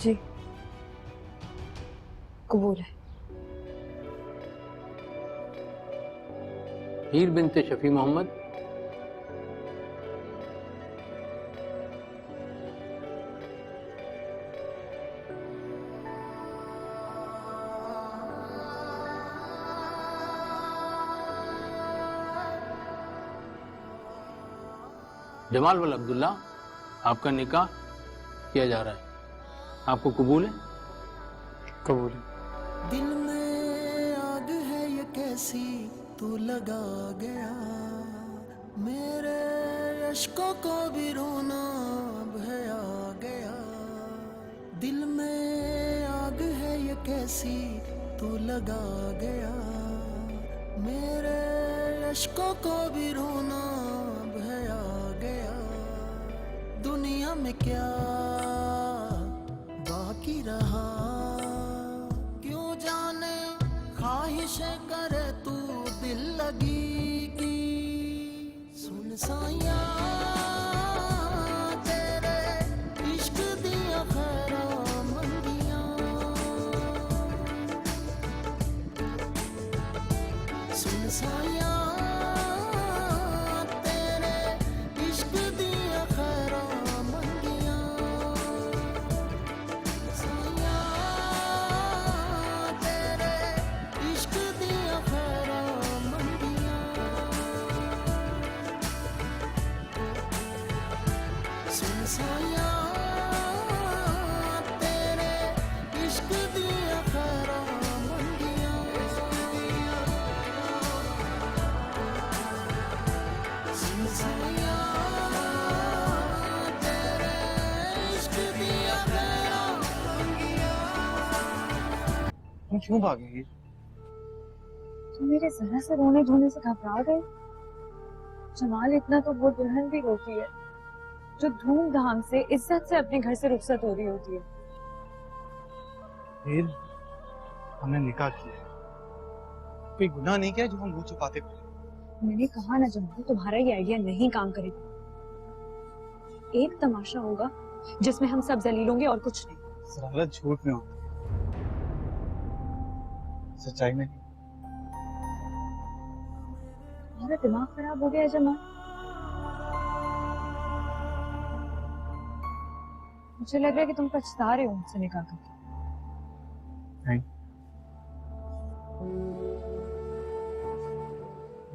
जी कबूल है। हीर बिनते शफी मोहम्मद, जमाल वल अब्दुल्ला, आपका निकाह किया जा रहा है। आपको कबूल है? कबूल है। दिल में आग है ये कैसी तू लगा गया, मेरे अश्कों को भी रोना भया गया। दिल में आग है ये कैसी तू लगा गया, मेरे अश्कों को भी रोना भया गया। दुनिया में क्या बाकी रहा, क्यों जाने ख्वाहिशें करे तू दिल लगी की। सुन साया तेरे इश्क दिया खैरा मंदियां, सुन साया तेरे इश्क दिया खैरा मंदियां। साया तेरे इश्क दिया खैरा मंदियां, सुन साया तेरे इश्क दिया खैरा मंदियां। सुन साया तेरे इश्क दिया खैरा मंदियां। तुम क्यों भागे? तो मेरे जरा से रोने धोने से घबरा गए। जमाल इतना तो वो दुल्हन भी होती है जो धूमधाम से इज्जत से अपने घर से रुखसत हो रही होती है। हीर, हमने निकाह किया है, कोई गुनाह नहीं किया जो हम मुंह छुपाते फिरें। मैंने कहा ना जमाल, तुम्हारा ये आइडिया नहीं काम करेगा। एक तमाशा होगा जिसमें हम सब जलील होंगे और कुछ नहीं। शरारत झूठ में होती है, सच्चाई में नहीं। तुम्हारा दिमाग खराब हो गया है जमाल। मुझे लग रहा है कि तुम पछता रहे हो मुझसे निकाह करके। नहीं,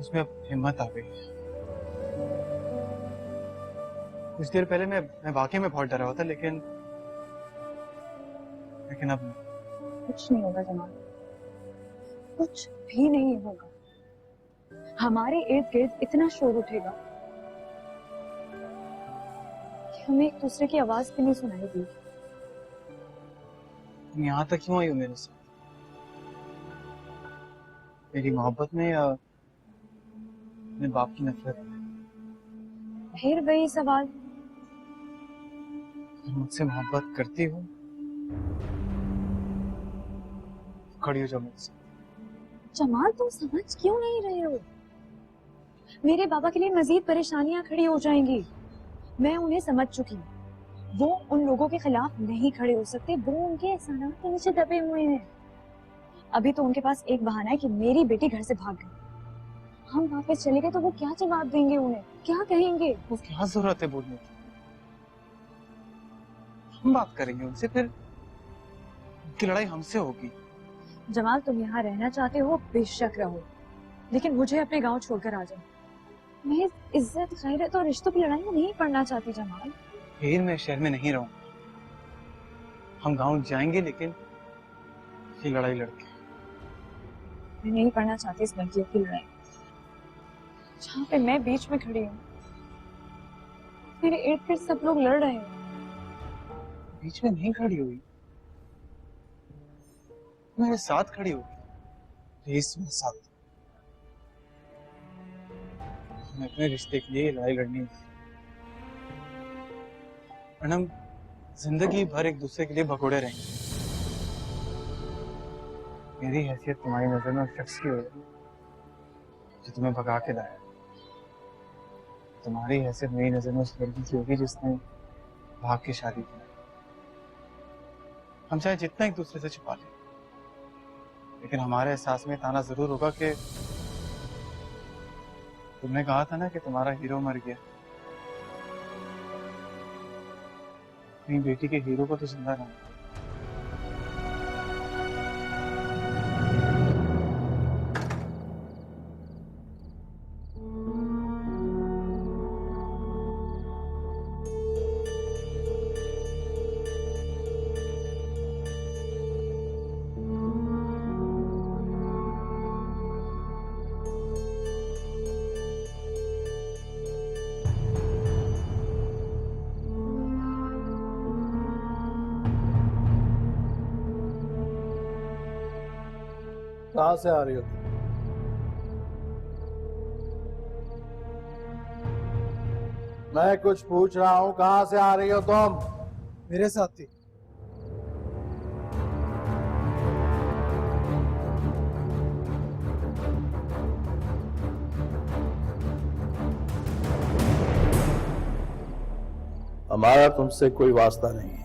उसमें अब हिम्मत आ गई है। कुछ देर पहले मैं वाकई में बहुत डरा हुआ था, लेकिन अब नहीं। कुछ नहीं होगा जमाल, कुछ भी नहीं होगा। हमारे इर्द गिर्द इतना शोर उठेगा कि हमें एक दूसरे की आवाज भी नहीं सुनाई देगी। तुम यहाँ तक क्यों आई हो मेरे साथ? मेरी मोहब्बत में या अपने बाप की नफरत में? फिर वही सवाल। तुम मुझसे मोहब्बत करती हो, खड़ी हो जाओ मेरे साथ। जमाल तुम समझ क्यों नहीं रहे हो? मेरे बाबा के लिए मजीद परेशानियां खड़ी हो जाएंगी। मैं उन्हें समझ चुकी हूँ। वो उन लोगों के खिलाफ नहीं खड़े हो सकते, वो उनके एहसानात के नीचे दबे हुए हैं। अभी तो उनके पास एक बहाना है कि मेरी बेटी घर से भाग गई। हम वापस चले गए तो वो क्या जवाब देंगे, उन्हें क्या कहेंगे? वो क्या जरूरत है बोलने की? हम बात करेंगे उनसे, फिर उनकी लड़ाई हमसे होगी। जमाल तुम यहाँ रहना चाहते हो, बेशक रहो, लेकिन मुझे अपने गांव छोड़कर आ जाओ। मैं इज्जत गैरत और रिश्तों की लड़ाई में नहीं पड़ना चाहती जमाल। फिर मैं शहर में नहीं रहूंगा। हम गांव जाएंगे, लेकिन ये लड़ाई लड़के। मैं नहीं पढ़ना चाहती इस लड़कियों की लड़ाई जहाँ पे मैं बीच में खड़ी हूँ। मेरे इर्द गिर्द सब लोग लड़ रहे हैं। बीच में नहीं खड़ी हुई, मेरे साथ खड़ी होगी। प्लीज मेरे साथ। हमें अपने रिश्ते के लिए लड़ाई लड़नी है, वरना हम जिंदगी भर एक दूसरे के लिए भगोड़े रहेंगे। मेरी हैसियत तुम्हारी नजर में उस शख्स की होगी जो तुम्हें भगा के लाया। तुम्हारी हैसियत मेरी नजर में उस लड़की की होगी जिसने भाग के शादी की। हम चाहे जितना एक दूसरे से छुपा लें, लेकिन हमारे एहसास में ताना जरूर होगा कि तुमने कहा था ना कि तुम्हारा हीरो मर गया। अपनी बेटी के हीरो को तो जिंदा रहा। कहाँ से आ रही हो? मैं कुछ पूछ रहा हूँ, कहाँ से आ रही हो तुम? मेरे साथ थी। हमारा तुमसे कोई वास्ता नहीं है।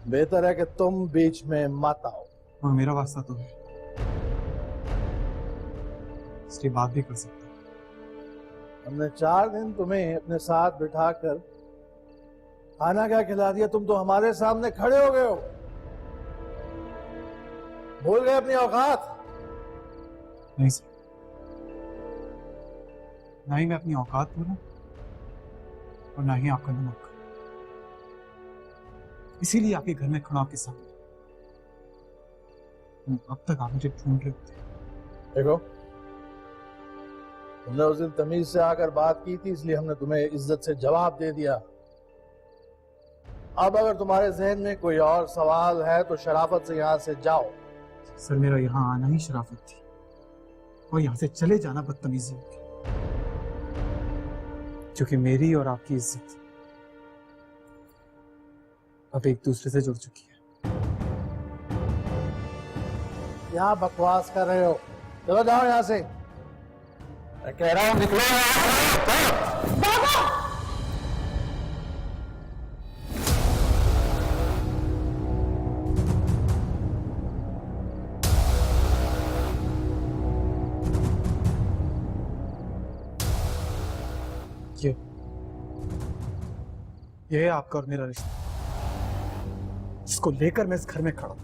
बेहतर है कि तुम बीच में मत आओ। और मेरा वास्ता तो है, इसलिए बात भी कर सकता हूँ। हमने 4 दिन तुम्हें अपने साथ बिठाकर खाना क्या खिला दिया, तुम तो हमारे सामने खड़े हो गए हो। भूल गए अपनी औकात? नहीं सर, ना ही मैं अपनी औकात भूला और ना ही आपका नमक। इसीलिए आपके घर में खड़ा आपके सामने। अब तक आप मुझे ढूंढ रहे होते। देखो, तुमने उस दिन तमीज से आकर बात की थी, इसलिए हमने तुम्हें इज्जत से जवाब दे दिया। अब अगर तुम्हारे जहन में कोई और सवाल है तो शराफत से यहाँ से जाओ। सर, मेरा यहाँ आना ही शराफत थी और यहाँ से चले जाना बदतमीजी होगी, क्योंकि मेरी और आपकी इज्जत अब एक दूसरे से जुड़ चुकी है। क्या बकवास कर रहे हो? चलो जाओ यहाँ से। मैं कह रहा हूँ निकलो यहाँ से। ये है आपका और मेरा रिश्ता, जिसको लेकर मैं इस घर में खड़ा हूं।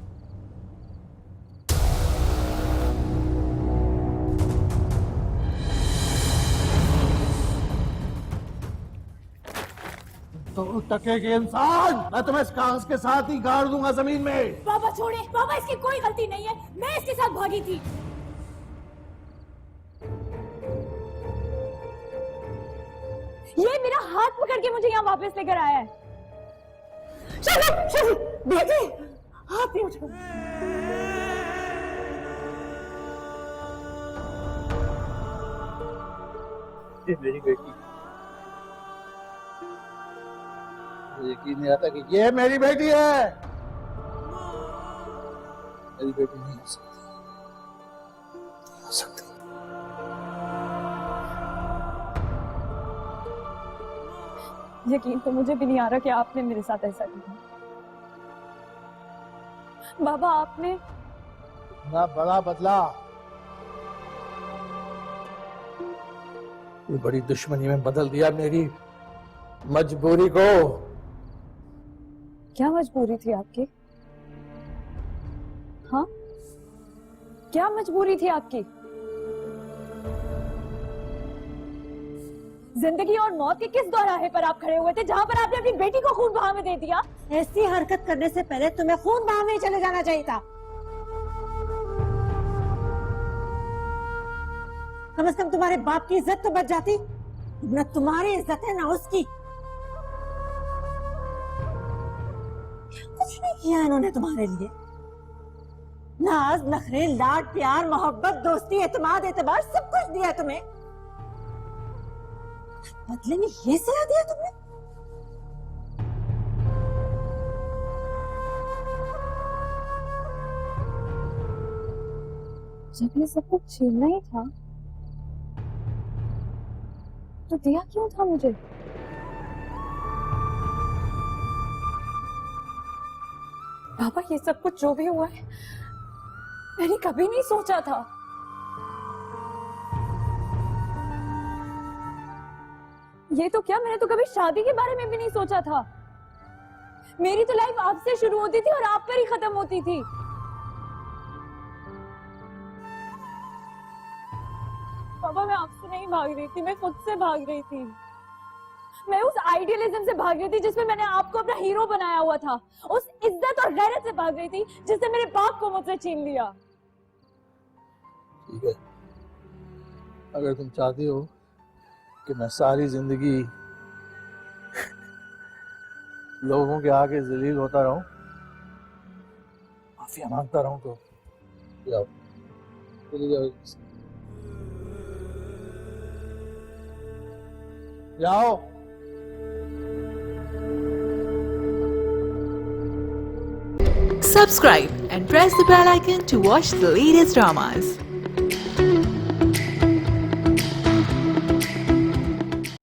तो टके के इंसान, मैं तुम्हें इस कागज के साथ ही गाड़ दूंगा जमीन में। पापा छोड़े, पापा इसकी कोई गलती नहीं है, मैं इसके साथ भागी थी। ये मेरा हाथ पकड़ के मुझे यहाँ वापस लेकर आया है। बेटी, हाथ नहीं उठाओ। ये मेरी बेटी, मुझे यकीन नहीं आता कि ये मेरी बेटी है। मेरी बेटी नहीं हो सकती, नहीं हो सकती। यकीन तो मुझे भी नहीं आ रहा कि आपने मेरे साथ ऐसा किया। बाबा, आपने ना बड़ा बदला, ये बड़ी दुश्मनी में बदल दिया मेरी मजबूरी को। क्या मजबूरी थी आपकी? हाँ, क्या मजबूरी थी आपकी? जिंदगी और मौत के किस दौराहे पर आप खड़े हुए थे, जहां पर आपने अपनी बेटी को खून बहा में दे दिया? ऐसी हरकत करने से पहले तुम्हें खून बहा में ही चले जाना चाहिए था। कम से कम तुम्हारे बाप की इज्जत तो बच जाती। न तुम्हारी इज्जत है ना उसकी। कुछ नहीं किया इन्होंने तुम्हारे लिए। नाज, नखरे, लाड, प्यार, मोहब्बत, दोस्ती, एतमाद, एतबार सब कुछ दिया तुम्हें। बदले में ये सिला दिया तुमने। जब ये सब कुछ छीनना ही था तो दिया क्यों था मुझे? पापा, ये सब कुछ जो भी हुआ है मैंने कभी नहीं सोचा था। ये तो क्या, मैंने तो कभी शादी के बारे में भी नहीं सोचा था। मेरी तो लाइफ आपसे शुरू होती थी और आप पर ही खत्म होती थी। पापा, मैं आपसे नहीं भाग रही थी, मैं खुद से भाग रही थी। मैं उस आइडियलिज्म से भाग रही थी जिसमें मैंने आपको अपना हीरो बनाया हुआ था। उस इज्जत और गैरत से भाग रही थी जिसने मेरे बाप को मुझसे छीन लिया। ठीक है, अगर तुम चाहती हो कि मैं सारी जिंदगी लोगों के आगे जलील होता रहूं, माफिया मांगता रहूं, तो जाओ, चली जाओ, जाओ। Subscribe and press the bell icon to watch the latest dramas.